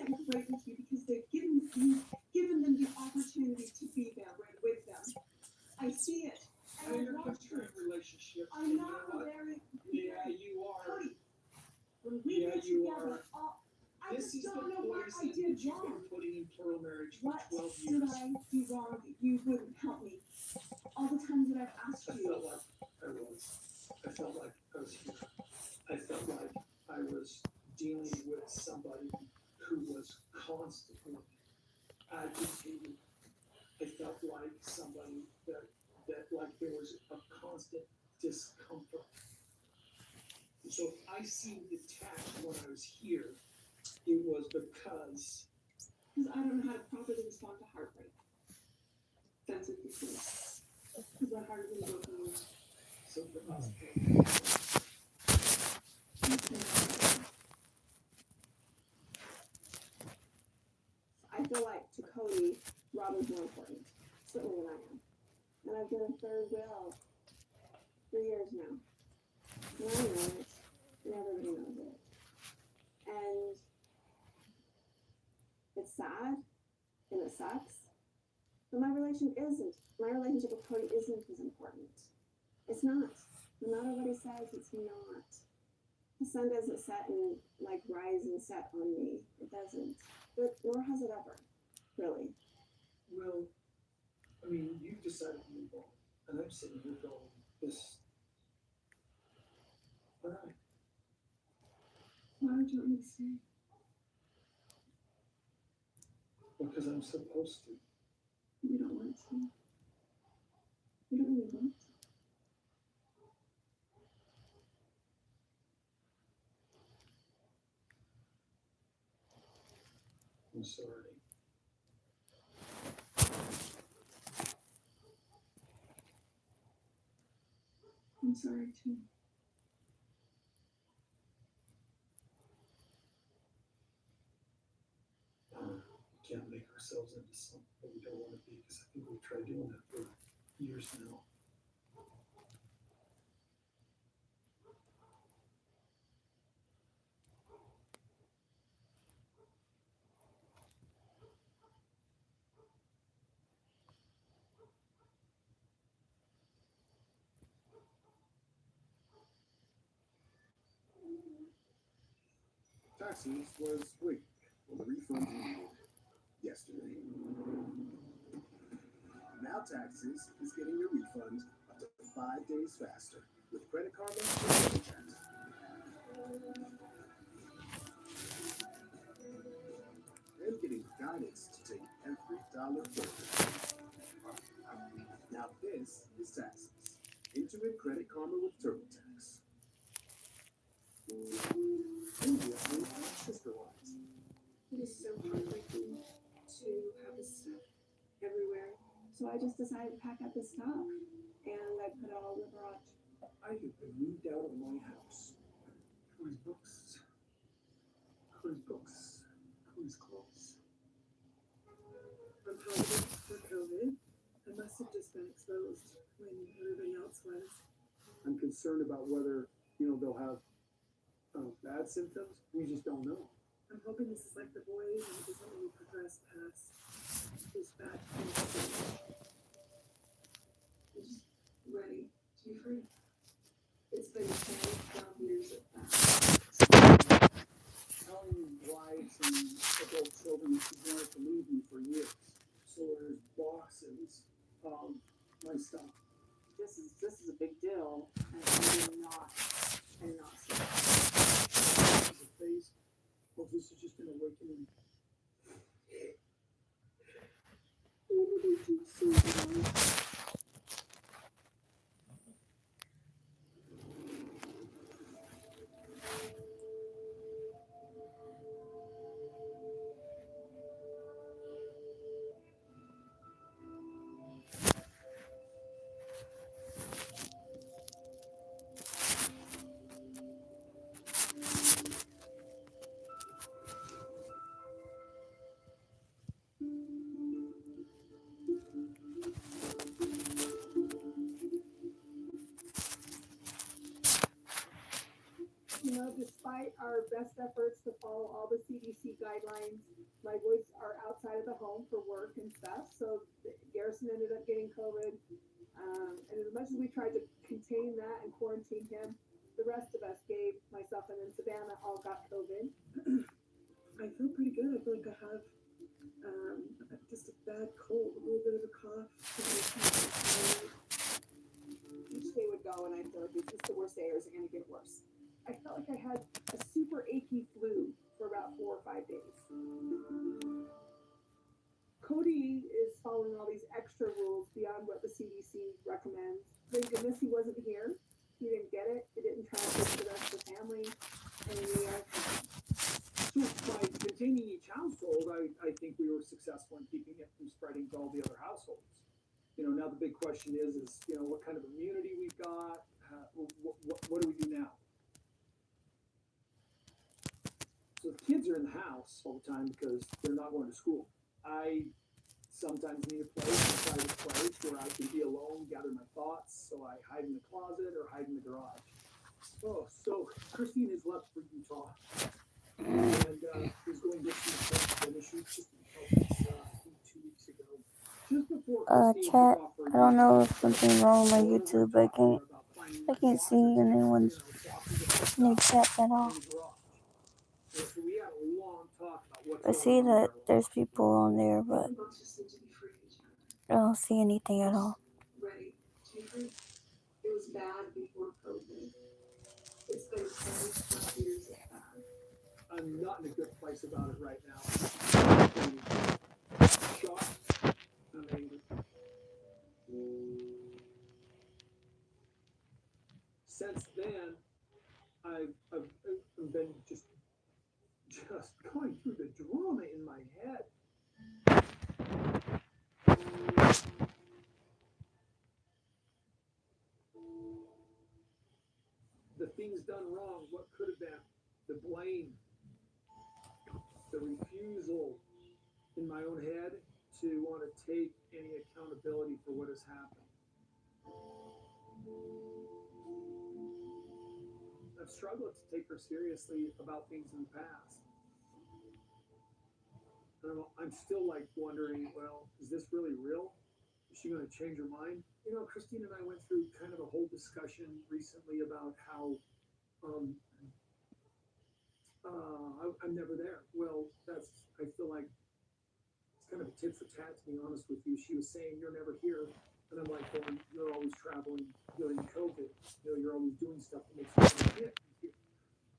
can't break with you because they've given them the opportunity to be there right with them. I see it. And you're considering relationships. I'm not very. Yeah, you are. Cody, when we Yeah, get you together, are. I This just is the don't know what poison I that did you've wrong. been putting in plural marriage for What 12 did years. I do wrong that you wouldn't help me? All the times that I've asked I you. felt like I was. I felt like I was here. I felt like I was dealing with somebody who was constantly agitated. I felt like somebody that like there was a constant discomfort. So if I seemed detached when I was here, it was because I don't know how to properly respond to heartbreak. That's what this is. Because my heart has been broken. so for us. I feel like to Cody, Rob is more important, certainly than I am. And I've been a third wheel for years now. And I know it, and everybody knows it. And it's sad, and it sucks. But my relationship with Cody isn't as important. It's not. No matter what he says, it's not. The sun doesn't set and like rise and set on me. It doesn't. But nor has it ever, really. Well, I mean, you decided to move on, and I'm sitting here going, this. All right. Why would you want me to stay? Because I'm supposed to. You don't want to. You don't really want to. I'm sorry. I'm sorry too. We can't make ourselves into something that we don't want to be, because I think we've tried doing that for years now. Taxes was quick on the refund you needed yesterday. Now Taxes is getting your refund up to 5 days faster with Credit Karma and TurboTax. And getting guidance to take every dollar further. Now this is Taxes. Intuit Credit Karma with TurboTax. Previously, SisterWise. It is so heartbreaking to have this stuff everywhere. So I just decided to pack up this stuff and I put it all in the garage. I have been moved out of my house. Cody's books. Cody's books. Cody's clothes. I'm positive for COVID. I must have just been exposed when everybody else was. I'm concerned about whether, they'll have bad symptoms. We just don't know. I'm hoping this is like the boys and it doesn't really progress past this bad thing. I'm just ready to be free. It's been 12 years of that. Telling wives and adult children she wanted to leave me for years. So there's boxes of my stuff. This is a big deal, and I'm not saying This is a phase. Well, this is just an awakening. what did I do so wrong? despite our best efforts to follow all the CDC guidelines, my boys are outside of the home for work and stuff. So Garrison ended up getting COVID. And as much as we tried to contain that and quarantine him, the rest of us, Gabe, myself, and then Savannah, all got COVID. I feel pretty good. I feel like I have just a bad cold, a little bit of a cough. Each day would go, and I feel like, is this the worst day, or is it going to get worse? I felt like I had a super achy flu for about 4 or 5 days. Cody is following all these extra rules beyond what the CDC recommends. Thank goodness he wasn't here. He didn't get it. It didn't translate to the rest of the family. And So by containing each household, I think we were successful in keeping it from spreading to all the other households. You know, now the big question is you know, what kind of immunity we've got? What do we do now? So the kids are in the house all the time because they're not going to school. I sometimes need a private place where I can be alone, gather my thoughts. So I hide in the closet or hide in the garage. Oh, so Christine has left for Utah and is going to see an issue just because 2 weeks ago. Just before Christine Chat. took off for I don't know if Utah, something's wrong with my YouTube, but I can't see anyone's any chats at all. I see that there's people on there, but I don't see anything at all. ready. It was bad before COVID. It's been 10 years of bad. I'm not in a good place about it right now. I'm shocked. I'm angry. Since then, I've been just going through the drama in my head. The things done wrong, what could have been, the blame, the refusal in my own head to want to take any accountability for what has happened. I've struggled to take her seriously about things in the past. And I'm still like wondering, well, is this really real? Is she going to change her mind? You know, Christine and I went through kind of a whole discussion recently about how I'm never there. Well, I feel like it's kind of a tit for tat, to be honest with you. She was saying, you're never here. And I'm like, well, you're always traveling during COVID. You know, you're always doing stuff that makes you here.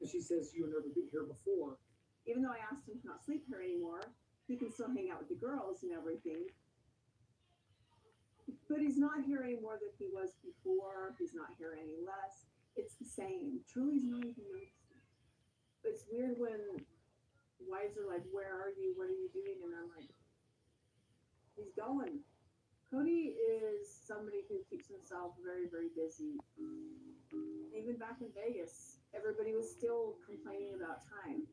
And she says, you were never been here before. Even though I asked him to not sleep here anymore, he can still hang out with the girls and everything. But he's not here any more than he was before. He's not here any less. It's the same. Truly's not even noticing. But it's weird when wives are like, where are you? What are you doing? And I'm like, he's going. Cody is somebody who keeps himself very, very busy. Even back in Vegas, everybody was still complaining about time.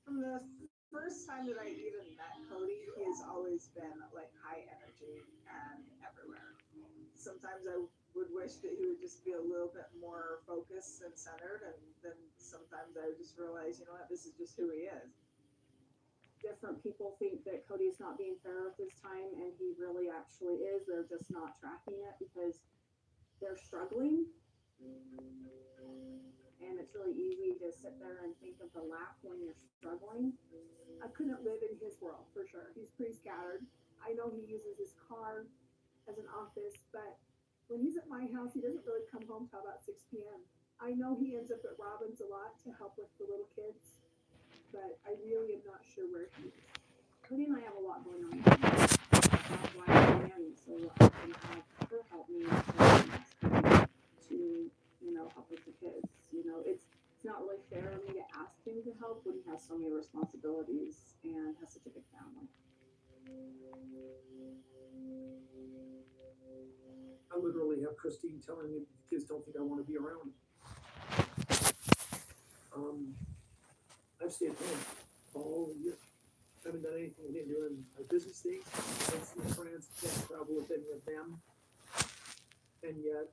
From the first time that I even met Cody, he has always been like high energy and everywhere. Sometimes I would wish that he would just be a little bit more focused and centered, and then sometimes I would just realize, you know what, this is just who he is. Different people think that Cody's not being fair with his time, and he really actually is. They're just not tracking it because they're struggling. And it's really easy to sit there and think of the lack when you're struggling. I couldn't live in his world, for sure. He's pretty scattered. I know he uses his car as an office, but when he's at my house, he doesn't really come home till about 6 p.m. I know he ends up at Robin's a lot to help with the little kids, but I really am not sure where he is. Cody and I have a lot going on. That's why I am so I can have her help me to, you know, help with the kids. You know, it's not really fair of me to ask him to help when he has so many responsibilities and has such a big family. I literally have Christine telling me the kids don't think I want to be around. I've stayed home all year. I haven't done anything. I didn't do any of my business things. I don't see my friends. Can't travel with any of them. And yet,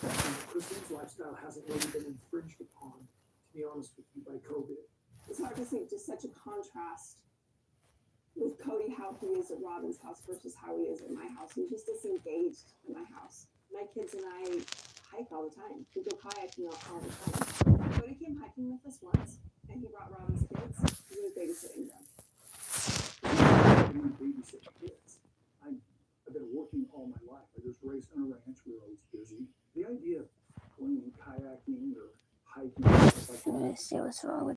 Christine's lifestyle hasn't really been infringed upon, to be honest with you, by COVID. It's hard to see just such a contrast with Cody, how he is at Robin's house versus how he is at my house. He's just disengaged at my house. My kids and I hike all the time. We go kayaking all the time. Cody came hiking with us once, and he brought Robin's kids. He was babysitting them. I didn't babysit my kids. I've been working all my life. I just raised on a ranch. We were always busy. The idea of going kayaking or hiking, stuff like that, Let's see what's wrong with